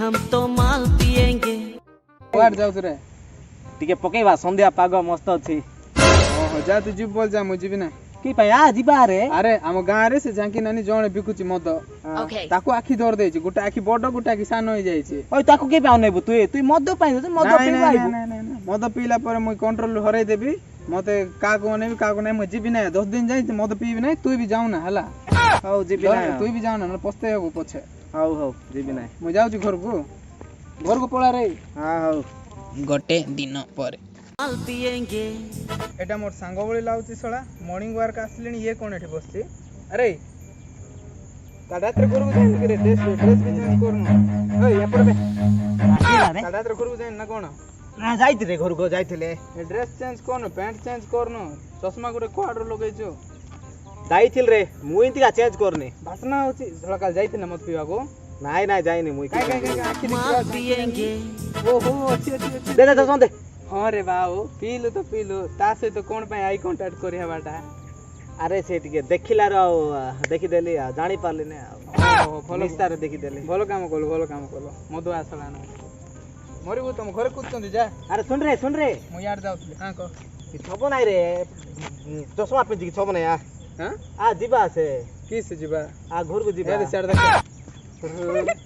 हम तो माल पिएंगे कुआड जाऊ रे टिके पकेबा संध्या पाग मस्त अछि ओहो जा तू जीव बोल जा मु जीवी ना की पया जिबा रे अरे हम गाँ रे से जांकी नानी जणे बिकुची मद ताको आखी धर देछि गोटे आखी बड गोटे आखी सान होई जाइछि ओय ताको के पाउ नेबु तू मद पाइ तू मद पीबा आइबु मद पीला पर मु कंट्रोल हराई देबी मते का को नेबी का को नै मु जीवी ना 10 दिन जाई मद पीबी नै तू भी जाऊ ना हला हौ जीबी ना तू भी जाऊ ना पछते हेबो पछे हौ जीबी ना मु जाउची घर को पळा रे हां हौ गोटे दिन पर माल पिएंगे एटा मोर सांग बळी लाउची सळा मॉर्निंग वॉक आसलेनी ये कोन एठी बसची अरे काडात्र घर को जाइन करे ड्रेस भी चेंज करनो ओय एपर बे काडात्र घर को जाइन ना कोन ना जाइति रे घर को जाइथिले ए ड्रेस चेंज करनो पैंट चेंज करनो चश्मा गुटे कोआडर लगैछो जाइथिल रे मु इंतिका चेंज करने भाषण होची सळा काल जाइति ना मत पीवा को नाइ जाइनी मुई काय आखी माल पिएंगे ओहो अच्छी दे दे संदे हाँ रे बाबू पीलु तो पीलु ता सहित कोन पे आई कांटेक्ट करि हबाटा अरे से टिके देखिलार देखि देली जानि पारली ने ओहो भलो निस्तार देखि देली भलो काम कलो मधु आसला ना मरिबु तुम घरे कुछंदी जा अरे सुन रे मु यार जाउतली हां को छबो नाइ रे चश्मा पिंजी छबो नाइ हां आ जिबा से किस जीवा आ घर को जिबा ए साइड देख